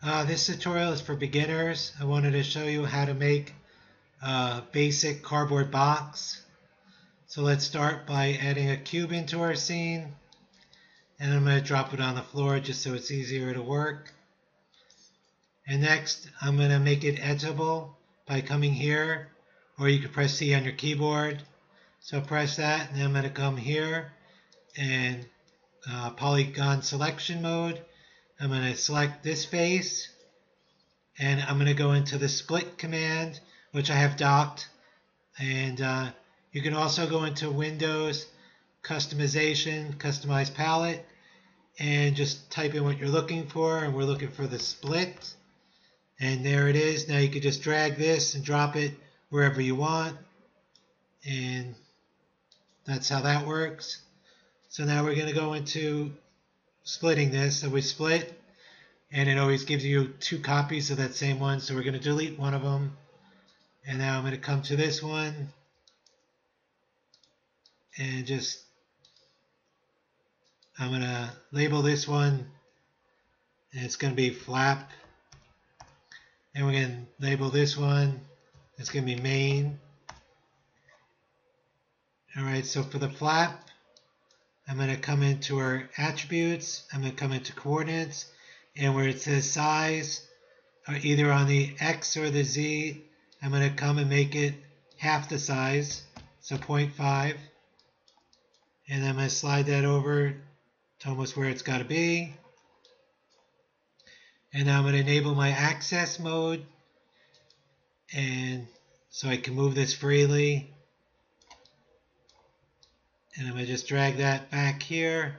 This tutorial is for beginners. I wanted to show you how to make a basic cardboard box. So let's start by adding a cube into our scene. And I'm going to drop it on the floor just so it's easier to work. And next, I'm going to make it editable by coming here, or you can press C on your keyboard. So press that, and then I'm going to come here and polygon selection mode. I'm going to select this face, and I'm going to go into the split command, which I have docked. And you can also go into Windows, Customization, Customize Palette, and just type in what you're looking for, and we're looking for the split. And there it is. Now you can just drag this and drop it wherever you want. And that's how that works. So now we're going to go into splitting this. So we split, and it always gives you two copies of that same one. So we're going to delete one of them. And now I'm going to come to this one and I'm going to label this one, and it's going to be flap. And we're going to label this one, it's going to be main. Alright, so for the flap, I'm going to come into our attributes, I'm going to come into coordinates, and where it says size, or either on the X or the Z, I'm going to come and make it half the size, so 0.5. And I'm going to slide that over to almost where it's got to be. And now I'm going to enable my access mode, and so I can move this freely. And I'm going to just drag that back here.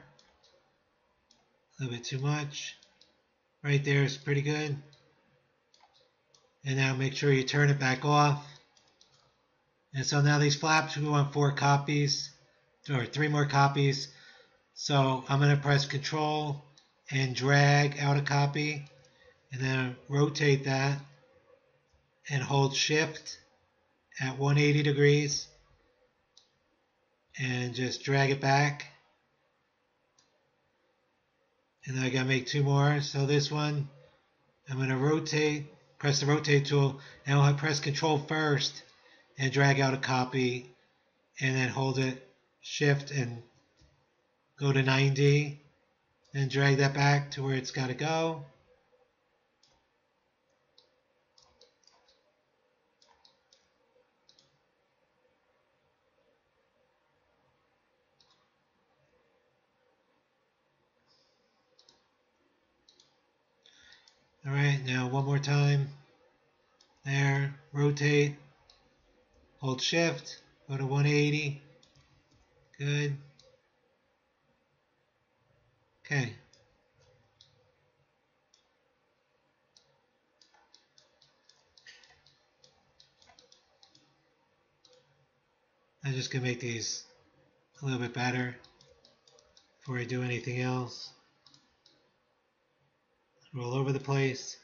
A little bit too much. Right there is pretty good. And now make sure you turn it back off. And so now these flaps, we want 4 copies, or 3 more copies. So I'm going to press Control and drag out a copy, and then rotate that and hold Shift at 180 degrees and just drag it back. And then I gotta make 2 more. So this one, I'm going to rotate, press the rotate tool, and I'll press Control first and drag out a copy, and then hold it, Shift, and go to 90, and drag that back to where it's got to go. Alright, now one more time. There, rotate, hold Shift, go to 180. Good. Okay. I'm just going to make these a little bit better before I do anything else. Roll over the place.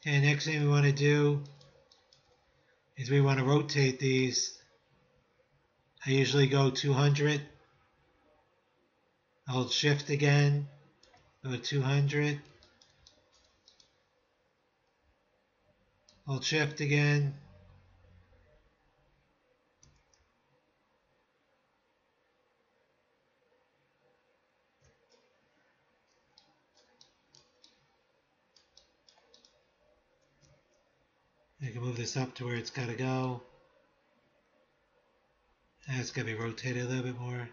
And next thing we want to do is we want to rotate these. I usually go 200. Hold Shift again. Go to 200. Hold Shift again. I can move this up to where it's got to go. And it's got to be rotated a little bit more.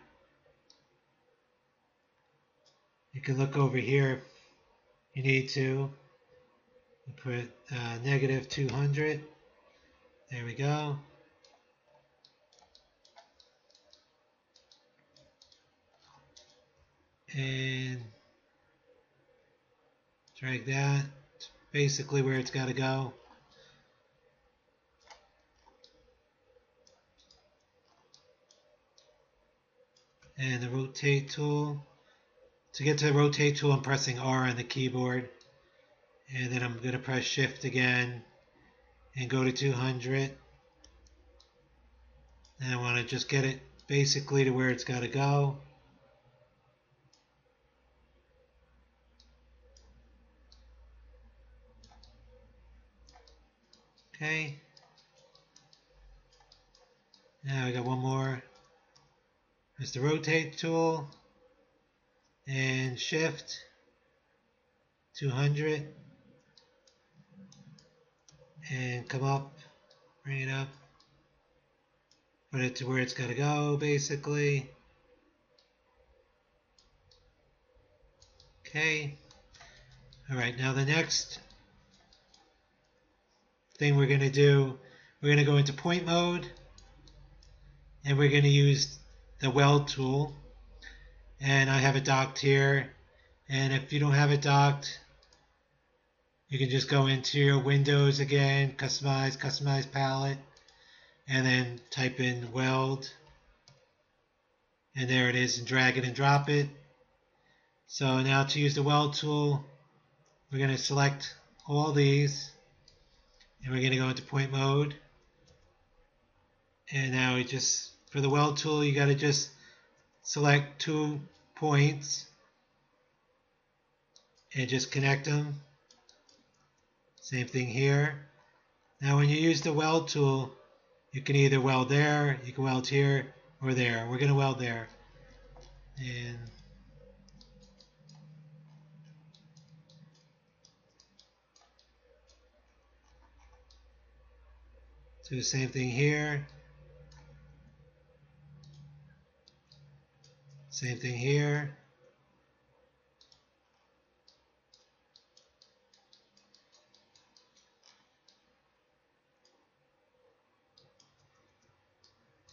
You can look over here if you need to. You put negative 200. There we go. And drag that basically where it's got to go. And the rotate tool. To get to the rotate tool, I'm pressing R on the keyboard. And then I'm going to press Shift again and go to 200. And I want to just get it basically to where it's got to go. Okay. Now I got one more. There's the rotate tool and shift 200 and come up, bring it up, put it to where it's got to go basically. Okay. Alright, now the next thing we're going to do, we're going to go into point mode and we're going to use the weld tool. And I have it docked here, and if you don't have it docked, you can just go into your Windows again, customize palette, and then type in weld, and there it is, and drag it and drop it. So now to use the weld tool, we're going to select all these, and we're going to go into point mode. And now we just, for the weld tool, you got to just select 2 points and just connect them. Same thing here. Now when you use the weld tool, you can either weld there, you can weld here, or there. We're going to weld there. And do the same thing here. Same thing here.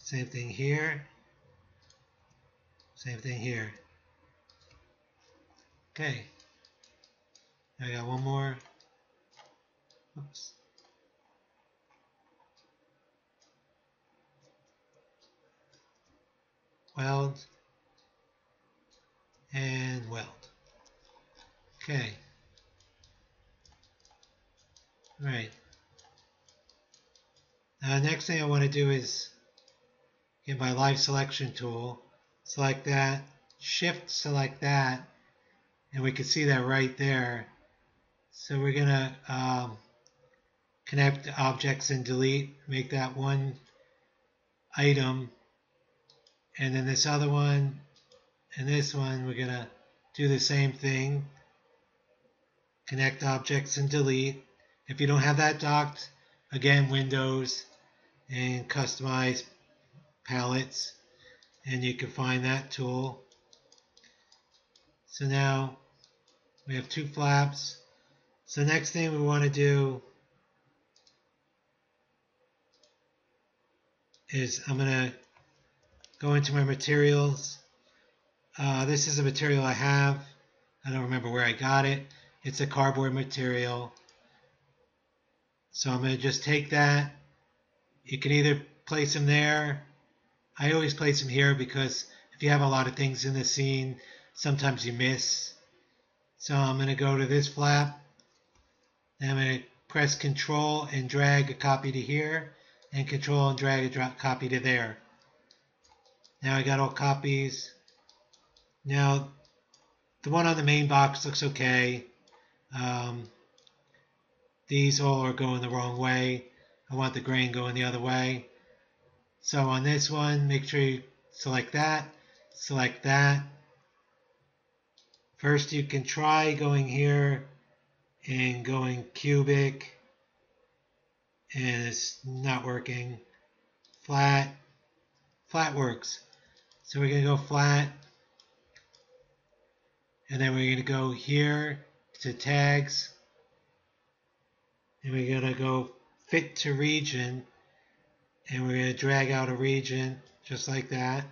Same thing here. Same thing here. Okay. I got one more. Oops. Weld. And weld. Okay. Right. Now the next thing I want to do is get my live selection tool. Select that. Shift select that. And we can see that right there. So we're going to connect objects and delete. Make that one item. And then this other one and this one, we're going to do the same thing. Connect objects and delete. If you don't have that docked, again, Windows and customize palettes, and you can find that tool. So now we have 2 flaps. So next thing we want to do is I'm going to go into my materials. This is a material I have. I don't remember where I got it. It's a cardboard material. So I'm going to just take that. You can either place them there. I always place them here because if you have a lot of things in the scene, sometimes you miss. So I'm going to go to this flap. Then I'm going to press Control and drag a copy to here, and Control and drag a copy to there. Now I got all copies. Now the one on the main box looks okay. These all are going the wrong way. I want the grain going the other way. So on this one, make sure you select that. Select that. First you can try going here and going cubic, and it's not working. Flat. Flat works. So we're going to go flat, and then we're going to go here to tags, and we're going to go fit to region, and we're going to drag out a region just like that,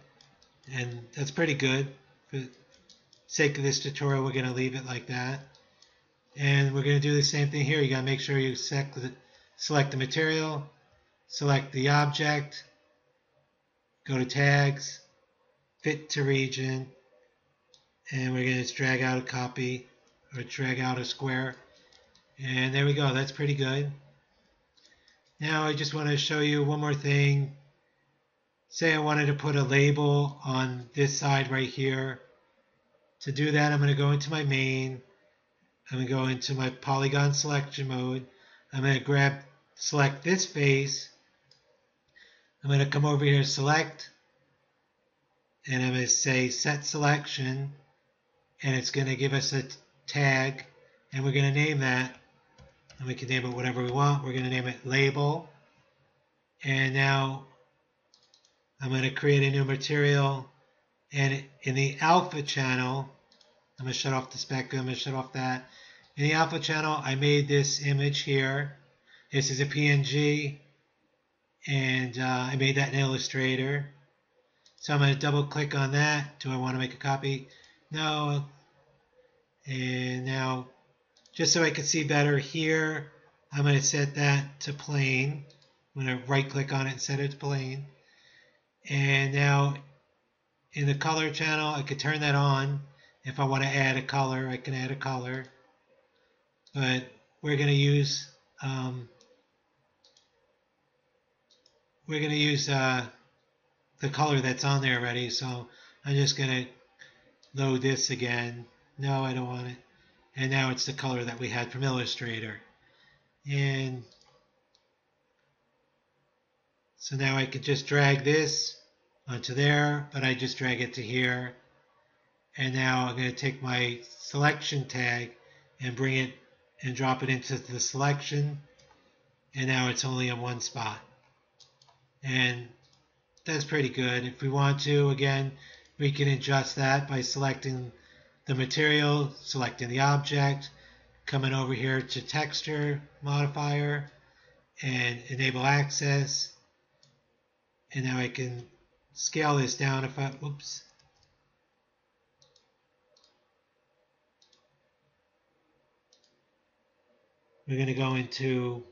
and that's pretty good. For the sake of this tutorial, we're going to leave it like that. And we're going to do the same thing here. You got to make sure you select the material, select the object, go to tags, fit to region, and we're going to just drag out a copy or drag out a square. And there we go. That's pretty good. Now I just want to show you one more thing. Say I wanted to put a label on this side right here. To do that, I'm going to go into my main. I'm going to go into my polygon selection mode. I'm going to grab select this face, I'm going to come over here, select, and I'm going to say set selection, and it's going to give us a tag, and we're going to name that, and we can name it whatever we want. We're going to name it label, and now I'm going to create a new material, and in the alpha channel, I'm going to shut off the spec, I'm going to shut off that. In the alpha channel, I made this image here. This is a PNG, and I made that in Illustrator. So I'm going to double click on that. Do I want to make a copy? No. And now, just so I can see better here, I'm going to set that to plain. I'm going to right click on it and set it to plain. And now in the color channel, I could turn that on. If I want to add a color, I can add a color. But we're going to use the color that's on there already. So I'm just going to load this again. No, I don't want it. And now it's the color that we had from Illustrator. And so now I could just drag this onto there, but I just drag it to here. And now I'm going to take my selection tag and bring it and drop it into the selection. And now it's only in one spot. And that's pretty good. If we want to, again, we can adjust that by selecting the material, selecting the object, coming over here to texture modifier and enable access. And now I can scale this down if I, oops. We're going to go into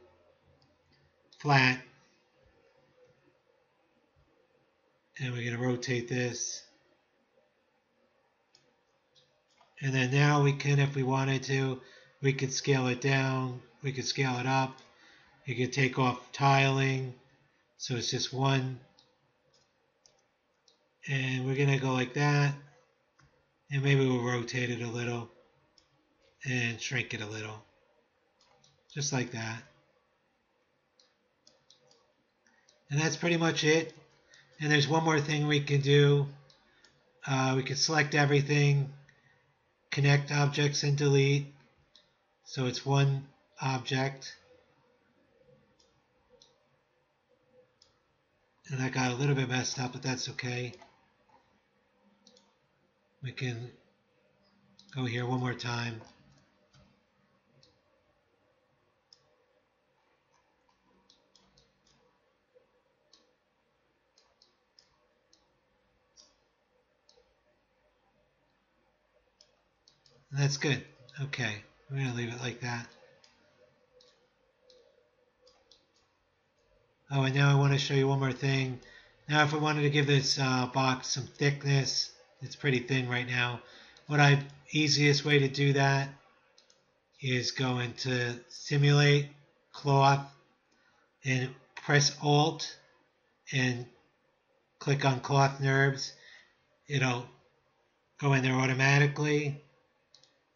flat, and we're going to rotate this. And then now we can, if we wanted to, we could scale it down, we could scale it up. You could take off tiling, so it's just one. And we're going to go like that. And maybe we'll rotate it a little and shrink it a little. Just like that. And that's pretty much it. And there's one more thing we can do. We can select everything, connect objects and delete. So it's one object. And that got a little bit messed up, but that's okay. We can go here one more time. And that's good. Okay, we're going to leave it like that. Oh, and now I want to show you one more thing. Now if I wanted to give this box some thickness, it's pretty thin right now. Easiest way to do that is go into Simulate, Cloth, and press Alt and click on Cloth NURBS. It'll go in there automatically.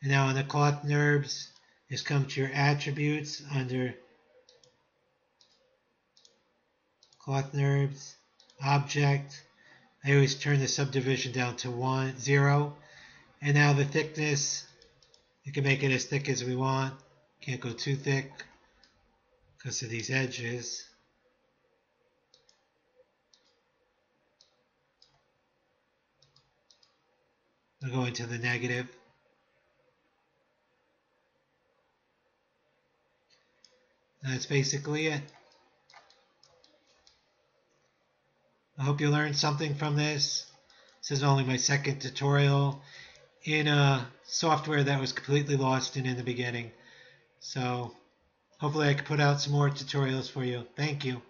And now in the Cloth NURBS, just come to your attributes under Cloth NURBS, Object. I always turn the subdivision down to 0. And now the thickness, you can make it as thick as we want. Can't go too thick because of these edges. I'll go into the negative. And that's basically it. I hope you learned something from this. This is only my second tutorial in a software that was completely lost in the beginning. So hopefully I can put out some more tutorials for you. Thank you.